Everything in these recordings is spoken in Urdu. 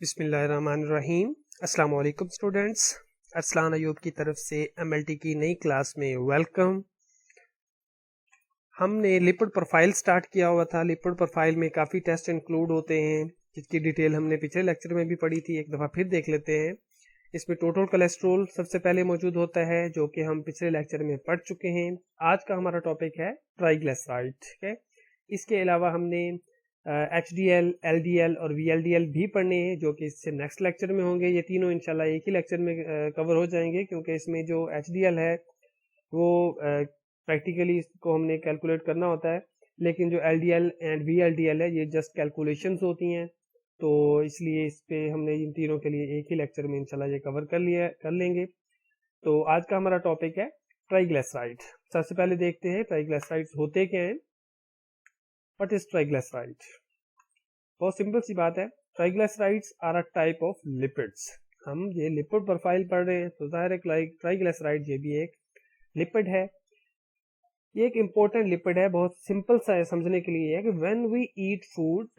بسم اللہ الرحمن الرحیم۔ السلام علیکم اسٹوڈینٹس، ارسلان ایوب کی طرف سے MLT کی نئی کلاس میں ویلکم۔ ہم نے لپڈ پروفائل سٹارٹ کیا ہوا تھا۔ لپڈ پروفائل میں کافی ٹیسٹ انکلوڈ ہوتے ہیں جس کی ڈیٹیل ہم نے پچھلے لیکچر میں بھی پڑھی تھی، ایک دفعہ پھر دیکھ لیتے ہیں۔ اس میں ٹوٹل کولیسٹرول سب سے پہلے موجود ہوتا ہے جو کہ ہم پچھلے لیکچر میں پڑھ چکے ہیں۔ آج کا ہمارا ٹاپک ہے ٹرائیگلیسرائڈ، ٹھیک ہے۔ اس کے علاوہ ہم نے HDL، LDL اور VLDL بھی پڑھنے ہیں جو کہ اس سے نیکسٹ لیکچر میں ہوں گے۔ یہ تینوں انشاءاللہ ایک ہی لیکچر میں کور ہو جائیں گے، کیونکہ اس میں جو HDL ہے وہ پریکٹیکلی اس کو ہم نے کیلکولیٹ کرنا ہوتا ہے، لیکن جو LDL اینڈ VLDL ہے یہ جسٹ کیلکولیشنز ہوتی ہیں، تو اس لیے اس پہ ہم نے ان تینوں کے لیے ایک ہی لیکچر میں انشاءاللہ یہ کور کر لیں گے۔ تو آج کا ہمارا ٹاپک ہے ٹرائیگلیسرائڈ۔ سب سے پہلے دیکھتے ہیں ٹرائیگلیسرائڈز ہوتے کیا ہیں۔ What is triglyceride؟ بہت سمپل سی بات ہے، triglycerides are a type of lipids. ہم یہ لپڈ پروفائل پڑھ رہے ہیں تو ظاہر ہے ٹرائیگلیسرائڈ یہ بھی ایک لپڈ ہے۔ یہ ایک امپورٹنٹ لپڈ ہے، بہت سمپل سا ہے سمجھنے کے لیے ہے کہ when we eat food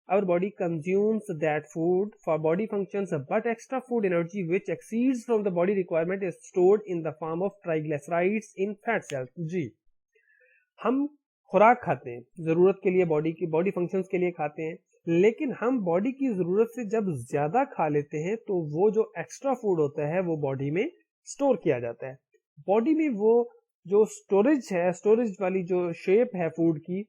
our body consumes that food for body functions, but extra food energy which exceeds from the body requirement is stored in the form of triglycerides in fat cells۔ جی، ہم خوراک کھاتے ہیں ضرورت کے لیے، باڈی فنکشنز کے لیے کھاتے ہیں، لیکن ہم باڈی کی ضرورت سے جب زیادہ کھا لیتے ہیں تو وہ جو ایکسٹرا فوڈ ہوتا ہے وہ باڈی میں سٹور کیا جاتا ہے۔ باڈی میں وہ جو سٹوریج ہے، سٹوریج والی جو شیپ ہے فوڈ کی،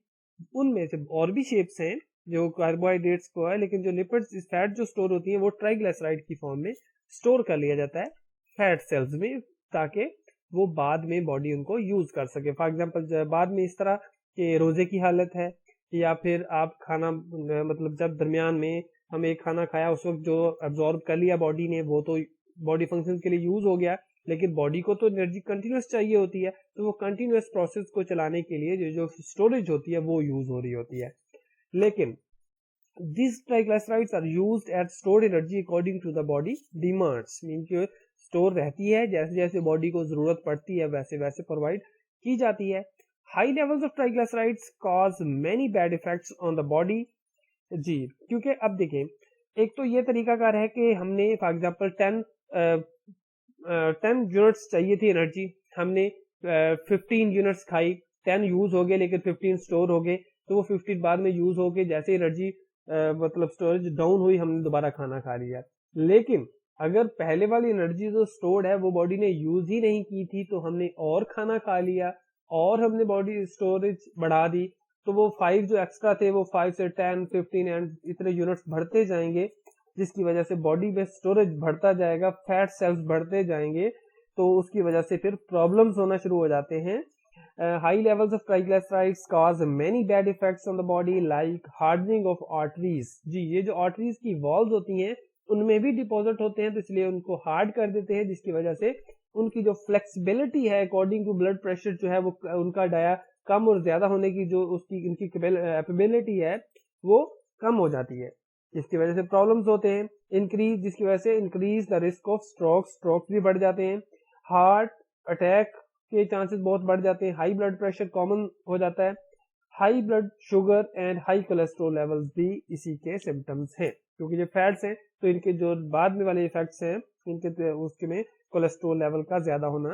ان میں سے اور بھی شیپس ہیں جو کاربوہائیڈریٹس کو ہے، لیکن جو لپڈز فیٹ جو سٹور ہوتی ہیں وہ ٹرائیگلیسرائڈ کی فارم میں سٹور کر لیا جاتا ہے فیٹ سیلز میں، تاکہ وہ بعد میں باڈی ان کو یوز کر سکے۔ فار ایگزامپل بعد میں اس طرح کہ روزے کی حالت ہے، یا پھر آپ کھانا مطلب جب درمیان میں ہم ایک کھانا کھایا اس وقت جو ابزارب کر لیا باڈی نے وہ تو باڈی فنکشن کے لیے یوز ہو گیا، لیکن باڈی کو تو انرجی کنٹینیوس چاہیے ہوتی ہے، تو وہ کنٹینیوس پروسیس کو چلانے کے لیے جو اسٹوریج ہوتی ہے وہ یوز ہو رہی ہوتی ہے۔ لیکن these triglycerides are used as stored energy according to the body demands، مین کہ اسٹور رہتی ہے، جیسے جیسے باڈی کو ضرورت پڑتی ہے ویسے ویسے پرووائڈ کی جاتی ہے۔ High levels of triglycerides cause many bad effects on the body۔ جی، کیونکہ اب دیکھیں، ایک تو یہ طریقہ کار ہے کہ ہم نے فار ایگزامپل 10 یونٹس چاہیے تھی انرجی، ہم نے 15 یونٹس کھائی، 10 یوز ہو گئے لیکن 15 سٹور ہو گئے، تو وہ 15 بعد میں یوز ہو گئے، جیسے انرجی مطلب سٹوریج ڈاؤن ہوئی ہم نے دوبارہ کھانا کھا لیا۔ لیکن اگر پہلے والی انرجی جو سٹورڈ ہے وہ باڈی نے یوز ہی نہیں کی تھی تو ہم نے اور کھانا کھا لیا اور ہم نے باڈی اسٹوریج بڑھا دی، تو وہ 5 جو ایکسٹرا تھے وہ 5 سے 10 15 اینڈ اتنے یونٹس بڑھتے جائیں گے، جس کی وجہ سے باڈی میں اسٹوریج بڑھتا جائے گا، فیٹ سیلز بڑھتے جائیں گے، تو اس کی وجہ سے پھر پرابلمز ہونا شروع ہو جاتے ہیں۔ High levels of triglycerides cause many bad effects on the body like hardening of arteries. جی، یہ جو آرٹریز کی والز ہوتی ہیں ان میں بھی ڈپوزٹ ہوتے ہیں، تو اس لیے ان کو ہارڈ کر دیتے ہیں، جس کی وجہ سے ان کی جو فلیکسیبلٹی ہے اکارڈنگ ٹو بلڈ پریشر جو ہے وہ ان کا ڈایا کم اور زیادہ ہونے کی جو اس کی ان کی کیپیبلٹی ہے وہ کم ہو جاتی ہے، جس کی وجہ سے پرابلمز ہوتے ہیں۔ انکریز، جس کی وجہ سے increase the risk of strokes بھی بڑھ جاتے ہیں، ہارٹ اٹیک کے چانسز بہت بڑھ جاتے ہیں، ہائی بلڈ پریشر کامن ہو جاتا ہے، high blood sugar and high cholesterol levels بھی اسی کے سمپٹمز ہیں، کیونکہ یہ فیٹس ہیں تو ان کے جو بعد میں والے ایفیکٹس ہیں ان کے اس کے میں کولیسٹرول لیول کا زیادہ ہونا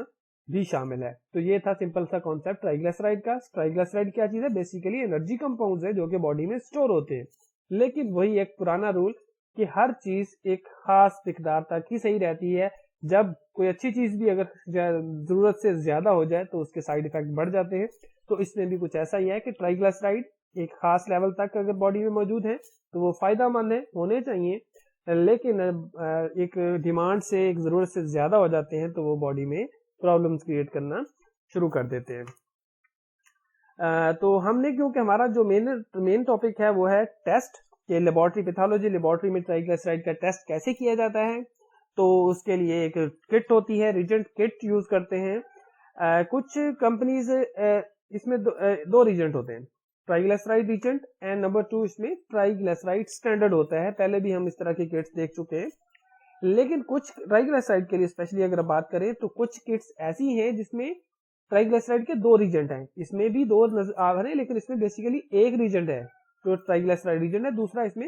بھی شامل ہے۔ تو یہ تھا سمپل سا کانسیپٹ ٹرائیگلیسرائڈ کا۔ ٹرائیگلیسرائڈ کیا چیز ہے؟ بیسیکلی انرجی کمپاؤنڈز ہے جو کہ باڈی میں سٹور ہوتے ہیں، لیکن وہی ایک پرانا رول کہ ہر چیز ایک خاص مقدار تک ہی صحیح رہتی ہے، جب کوئی اچھی چیز بھی اگر ضرورت سے زیادہ ہو جائے تو اس کے سائیڈ ایفیکٹ بڑھ جاتے ہیں، تو اس میں بھی کچھ ایسا ہی ہے کہ ٹرائیگلیسرائڈ ایک خاص لیول تک اگر باڈی میں موجود ہے تو وہ فائدہ مند ہے، ہونے چاہیے، لیکن ایک ڈیمانڈ سے ایک ضرورت سے زیادہ ہو جاتے ہیں تو وہ باڈی میں پرابلمز کریٹ کرنا شروع کر دیتے ہیں۔ تو ہم نے کیونکہ ہمارا جو مین ٹاپک ہے وہ ہے ٹیسٹ کہ لیبارٹری پیتھولوجی، لیبارٹری میں ٹرائیگلیسرائڈ کا ٹیسٹ کیسے کیا جاتا ہے، تو اس کے لیے ایک کٹ ہوتی ہے، ریجنٹ کٹ یوز کرتے ہیں۔ کچھ کمپنیز اس میں دو ریجنٹ ہوتے ہیں، ٹرائیگلیسرائڈ ریجنٹ اینڈ نمبر 2 اس میں ٹرائیگلیسرائڈ اسٹینڈرڈ ہوتا ہے۔ پہلے بھی ہم اس طرح کے کٹس دیکھ چکے ہیں، لیکن کچھ ٹرائیگلیسرائڈ کے لیے اسپیشلی اگر بات کریں تو کچھ کٹس ایسی ہیں جس میں ٹرائیگلیسرائڈ کے 2 ریجنٹ ہیں، اس میں بھی 2 آ رہے ہیں لیکن اس میں بیسیکلی ایک ریجنٹ ہے جو ٹرائیگلیسرائڈ ریجنٹ ہے، دوسرا اس میں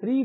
3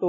تو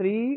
3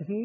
3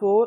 4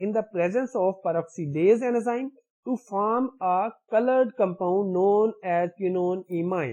in the presence of peroxidase enzyme to form a colored compound known as quinone imine.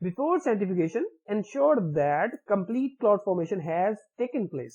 Before centrifugation, ensure that complete clot formation has taken place.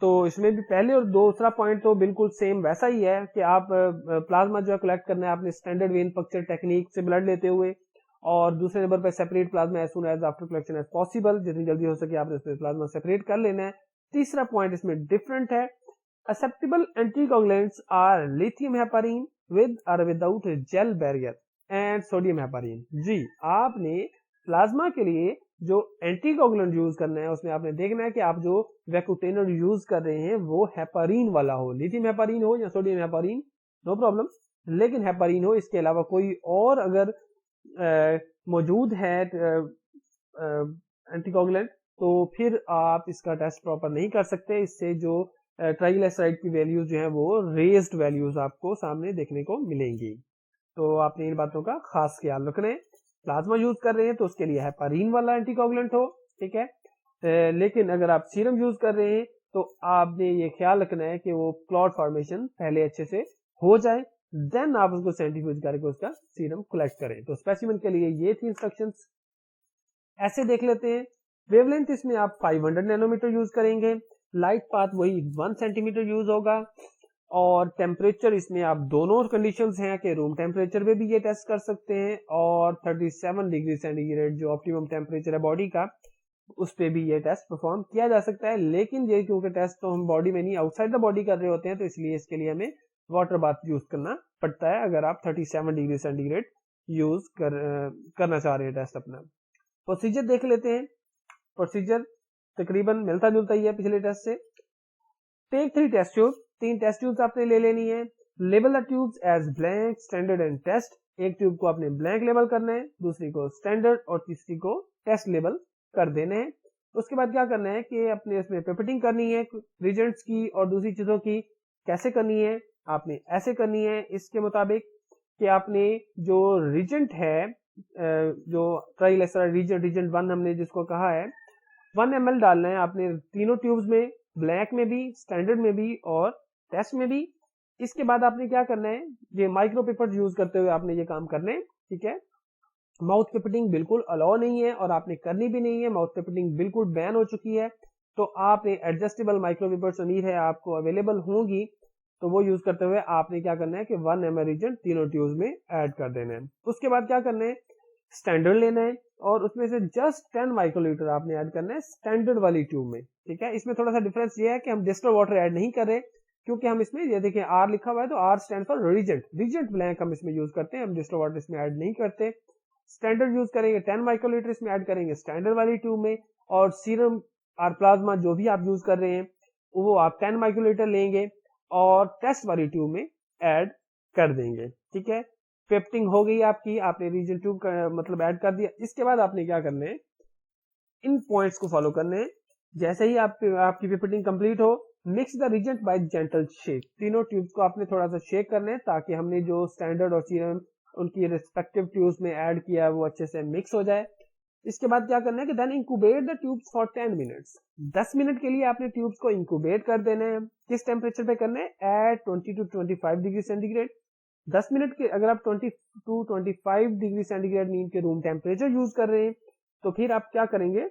تو اس میں بھی پہلے اور دوسرا پوائنٹ تو بالکل سیم ویسا ہی ہے کہ آپ پلازما جو ہے کلیکٹ کرنا ہے آپ نے اسٹینڈرڈ وین پکچر ٹیکنیک سے بلڈ لیتے ہوئے، اور دوسرے نمبر پہ separate plasma as soon as after collection as possible, جتنی جلدی ہو سکے آپ نے اس میں پلازما سیپریٹ کر لینا ہے. تیسرا پوائنٹ اس میں ڈفرنٹ ہے، acceptable anticoagulants are lithium heparin with or without gel barrier and sodium heparin. جی آپ نے پلازما کے لیے جو اینٹی کوگولنٹ یوز کرنا ہے اس میں آپ نے دیکھنا ہے کہ آپ جو ویکوٹینر یوز کر رہے ہیں وہ ہیپارین والا ہو، لیتھیم ہیپارین ہو یا سوڈیم ہیپارین نو پرابلم، لیکن ہیپارین ہو. اس کے علاوہ کوئی اور اگر موجود ہے اینٹی کوگولنٹ تو پھر آپ اس کا ٹیسٹ پراپر نہیں کر سکتے. اس سے جو ٹرائیگلیسرائڈ کی ویلیوز جو ہیں وہ ریزڈ ویلیوز آپ کو سامنے دیکھنے کو ملیں گی. تو آپ نے ان باتوں کا خاص خیال رکھنا ہے. پلازما یوز کر رہے ہیں تو اس کے لیے ہیپارین والا اینٹی کوگولنٹ ہو، ٹھیک ہے، لیکن اگر آپ سیرم یوز کر رہے ہیں تو آپ نے یہ خیال رکھنا ہے کہ وہ کلوٹ فارمیشن پہلے اچھے سے ہو جائے، دین آپ اس کو سینٹریفیوج کر کے اس کا سیرم کلیکٹ کریں. تو اسپیسیمن کے لیے یہ تھی انسٹرکشنز. ایسے دیکھ لیتے ہیں. ویو لینتھ اس میں آپ 500 نینومیٹر یوز کریں گے، لائٹ پاتھ وہی 1 سینٹی میٹر یوز ہوگا، اور ٹیمپریچر اس میں آپ دونوں کنڈیشنز ہیں کہ روم ٹیمپریچر پہ بھی یہ ٹیسٹ کر سکتے ہیں، اور 37 ڈگری سینٹی گریڈ جو آپٹیمم ٹیمپریچر ہے باڈی کا اس پہ بھی یہ ٹیسٹ پرفارم کیا جا سکتا ہے. لیکن یہ کیونکہ ٹیسٹ تو ہم باڈی میں نہیں آؤٹ سائڈ دا باڈی کر رہے ہوتے ہیں تو اس لیے اس کے لیے ہمیں واٹر باتھ یوز کرنا پڑتا ہے اگر آپ 37 ڈگری سینٹی گریڈ یوز کرنا چاہ رہے ہیں ٹیسٹ اپنا. پروسیجر دیکھ لیتے ہیں. پروسیجر تقریباً ملتا جلتا ہی ہے پچھلے ٹیسٹ سے. ٹیک 3 ٹیسٹ ٹیوب، 3 ٹیسٹ ٹیوب آپ نے لے لینی ہے. Label the tubes as blank, standard and test. ایک ٹیوب کو آپ نے بلینک لیبل کرنا ہے، دوسری کو اسٹینڈرڈ، اور تیسری کو ٹیسٹ لیبل کر دینا ہے. اس کے بعد کیا کرنا ہے کہ اپنے اس میں پیپٹنگ کرنی ہے ریجنٹس کی اور دوسری چیزوں کی. کیسے کرنی ہے؟ آپ نے ایسے کرنی ہے اس کے مطابق کہ آپ نے جو ریجنٹ ہے، جو ٹرائیگلیسرائڈ ریجنٹ 1 ہم نے جس کو کہا ہے 1 ml ڈالنا ہے آپ نے تینوں ٹیوبز میں، بلیک میں بھی، اسٹینڈرڈ میں بھی اور ٹیسٹ میں بھی. اس کے بعد آپ نے کیا کرنا ہے، یہ مائکرو پیپر یوز کرتے ہوئے آپ نے یہ کام کرنے، ٹھیک ہے. ماؤتھ پیپٹنگ بالکل الاؤ نہیں ہے اور آپ نے کرنی بھی نہیں ہے، ماؤتھ پیپٹنگ بالکل بین ہو چکی ہے. تو آپ نے ایڈجسٹیبل مائکرو پیپرز امید ہے آپ کو اویلیبل ہوں گی، تو وہ یوز کرتے ہوئے آپ نے کیا کرنا ہے کہ 1 ml ریجنٹ تینوں ٹیوبز میں ایڈ کر دینا ہے. اس کے بعد کیا کرنا ہے، اسٹینڈرڈ لینا ہے اور اس میں سے جسٹ 10 مائکرو لیٹر آپ نے ایڈ کرنا ہے اسٹینڈرڈ والی ٹیوب میں، ٹھیک ہے. اس میں تھوڑا سا ڈفرنس یہ ہے کہ ہم ڈسٹل واٹر ایڈ نہیں کر رہے کیونکہ ہم اس میں یہ دیکھیں آر لکھا ہوا ہے تو R stand for reagent blank ہم اس میں یوز کرتے ہیں، ہم ڈسٹل واٹر اس میں ایڈ نہیں کرتے. اسٹینڈرڈ یوز کریں گے 10 مائکرو لیٹر اس میں ایڈ کریں گے اسٹینڈرڈ والی ٹیوب میں، اور سیرم اور پلازما جو بھی آپ یوز کر رہے ہیں وہ آپ 10 مائکرو لیٹر لیں گے اور ٹیسٹ والی ٹیوب میں ایڈ کر دیں گے، ٹھیک ہے. پیپٹنگ ہو گئی آپ کی، آپ نے ریجن ٹیوب کا مطلب ایڈ کر دیا. اس کے بعد آپ نے کیا کرنا ہے، ان پوائنٹس کو فالو کرنے ہیں. جیسے ہی آپ کی پیپٹنگ کمپلیٹ ہو، mix the reagent by gentle shake. تینوں ٹیوبس کو آپ نے تھوڑا سا شیک کرنا ہے تاکہ ہم نے جو اسٹینڈرڈ اور سیرم ان کی ریسپیکٹیو ٹیوبس میں ایڈ کیا وہ اچھے سے مکس ہو جائے. اس کے بعد کیا کرنا ہے کہ دین انکوبیٹ دا ٹیوبس فار 10 منٹس. 10 منٹ کے لیے آپ نے ٹیوبس کو انکوبیٹ کر دینا ہے. کس ٹیمپریچر پہ کرنا ہے؟ At 20 to 25 degree centigrade. 10 minute کے اگر آپ 20 to 25 ڈگری سینٹی گریڈ مین کے روم ٹیمپریچر یوز کر رہے ہیں تو پھر آپ کیا کریں گے،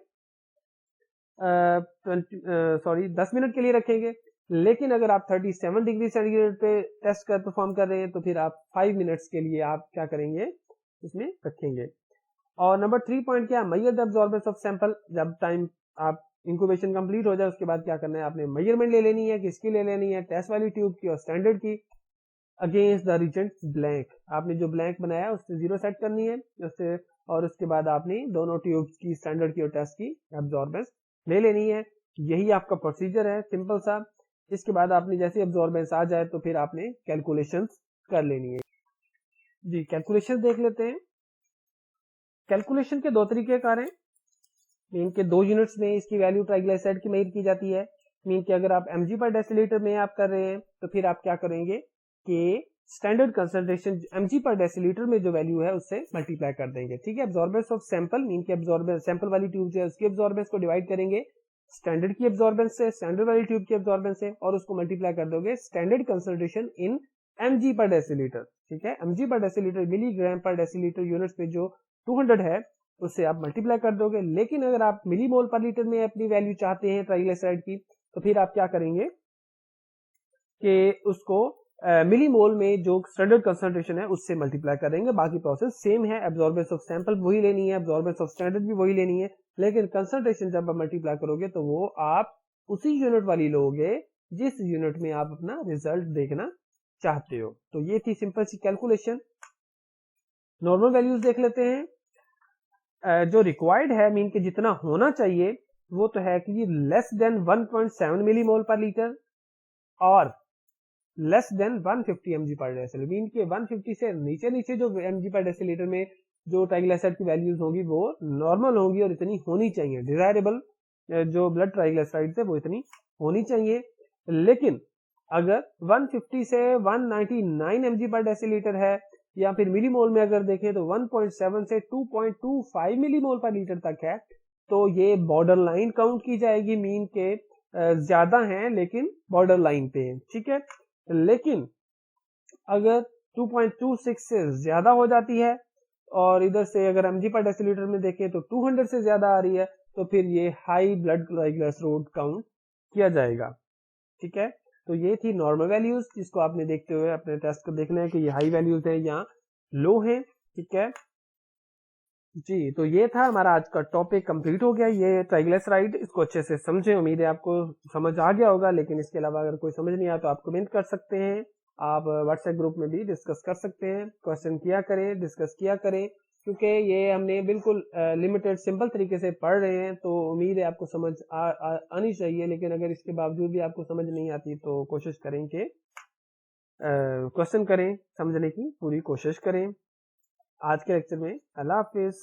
10 منٹ کے لیے رکھیں گے. لیکن اگر آپ 37 ڈگری سینٹی گریڈ پہ ٹیسٹ کر پرفارم کر رہے ہیں تو پھر آپ 5 منٹس کے لیے آپ کیا کریں گے، اس میں رکھیں گے. اور نمبر 3 پوائنٹ کیا، میئر دا ابزاربنس آف سیمپل. جب ٹائم آپ انکوبیشن کمپلیٹ ہو جائے اس کے بعد کیا کرنا ہے، آپ نے میئرمنٹ لے لینی ہے. کس کی لے لینی ہے؟ ٹیسٹ والی ٹیوب کی اور اسٹینڈرڈ کی. اگینسٹ دا ریجنٹ بلینک، آپ نے جو بلینک بنایا اس سے 0 سیٹ کرنی ہے اس سے، اور اس کے بعد آپ نے دونوں ٹیوبس کی اسٹینڈرڈ کی اور ٹیسٹ کی ابزاربنس لے لینی ہے. یہی آپ کا پروسیجر ہے سمپل سا. اس کے بعد آپ نے جیسے ابزاربنس آ جائے تو پھر آپ نے کیلکولیشنز کر لینی ہے. جی کیلکولیشن دیکھ لیتے ہیں. کیلکولیشن کے 2 طریقے کار ہیں. مین کے 2 یونٹس میں اس کی ویلیو ٹرائیگلیسرائڈ کی میئر کی جاتی ہے. مین کہ اگر آپ mg پر ڈیسی لیٹر میں آپ کر رہے ہیں تو پھر آپ کیا کریں گے کہ اسٹینڈرڈ کنسنٹریشن mg پر ڈیسی لیٹر میں جو ویلیو ہے اس سے ملٹیپلائی کر دیں گے، ٹھیک ہے. ابزاربنس آف سیمپل مین کے سیمپل والی ٹیوب جو ہے اس کی ابزاربنس کو ڈیوائڈ کریں گے اسٹینڈرڈ کی ابزاربنس سے، اسٹینڈرڈ والی ٹیوب کی ابزاربنس سے، اور اس کو ملٹیپلائی کر دو گے اسٹینڈرڈ کنسنٹریشن ان mg پر ڈیسی لیٹر، ٹھیک ہے. mg پر ڈیسی لیٹر ملی گرام پر ڈیسی لیٹر یونٹس میں جو 200 ہے اس سے آپ ملٹیپلائی کر دو گے. لیکن اگر آپ ملی مول پر لیٹر میں اپنی ویلیو چاہتے ہیں ٹرائیگلیسرائڈ کی تو پھر آپ کیا کریں گے کہ اس کو ملی مول میں جو اسٹینڈرڈ کنسنٹریشن ہے اس سے ملٹیپلائی کریں گے. باقی پروسیس سیم ہے, ابزاربنس آف سیمپل وہی لینی ہے, ابزاربنس آف اسٹینڈرڈ بھی وہی لینی ہے, لیکن کنسنٹریشن جب آپ ملٹیپلائی کرو گے تو وہ آپ اسی یونٹ والی لو گے جس یونٹ میں آپ اپنا ریزلٹ دیکھنا چاہتے ہو. تو یہ تھی سمپل سی کیلکولیشن. نارمل ویلیوز دیکھ لیتے ہیں. جو ریکوائرڈ ہے مین کے جتنا ہونا چاہیے وہ تو ہے کہ لیس دین 1.7 ملی مول پر لیٹر اور لیس دین 150 mg پر ڈیسی لیٹر. مین کے 150 سے نیچے جو mg پر ڈیسی لیٹر میں جو ٹرائگلیسرائڈ کی ویلیوز ہوگی وہ نارمل ہوگی اور اتنی ہونی چاہیے. ڈیزائربل جو بلڈ ٹرائگلیسرائڈ ہے وہ اتنی ہونی چاہیے. لیکن اگر 150 سے 199 mg پر ڈیسی لیٹر ہے یا پھر ملی مول میں اگر دیکھیں تو 1.7 سے 2.25 ملی مول پر لیٹر تک ہے تو یہ بارڈر لائن کاؤنٹ کی جائے گی. مین کے زیادہ ہیں لیکن بارڈر لائن پہ ہیں, ٹھیک ہے. لیکن اگر 2.26 سے زیادہ ہو جاتی ہے اور ادھر سے اگر ایم جی پر ڈیسی لیٹر میں دیکھیں تو 200 سے زیادہ آ رہی ہے تو پھر یہ ہائی بلڈ ٹرائگلیسرائڈ کاؤنٹ کیا جائے گا, ٹھیک ہے. تو یہ تھی نارمل ویلیوز جس کو آپ نے دیکھتے ہوئے اپنے ٹیسٹ کو دیکھنا ہے کہ یہ ہائی ویلیوز ہیں یا لو ہیں, ٹھیک ہے جی. تو یہ تھا ہمارا آج کا ٹاپک, کمپلیٹ ہو گیا. یہ ٹرائگلیسرائڈ, اس کو اچھے سے سمجھیں, امید ہے آپ کو سمجھ آ گیا ہوگا. لیکن اس کے علاوہ اگر کوئی سمجھ نہیں آیا تو آپ کمنٹ کر سکتے ہیں, آپ واٹس ایپ گروپ میں بھی ڈسکس کر سکتے ہیں. کوشچن کیا کریں, ڈسکس کیا کریں, کیونکہ یہ ہم نے بالکل لمیٹڈ سمپل طریقے سے پڑھ رہے ہیں تو امید ہے آپ کو سمجھ آنی چاہیے. لیکن اگر اس کے باوجود بھی آپ کو سمجھ نہیں آتی تو کوشش کریں کہ کوشچن کریں, سمجھنے کی پوری کوشش کریں. آج کے لیکچر میں اللہ حافظ.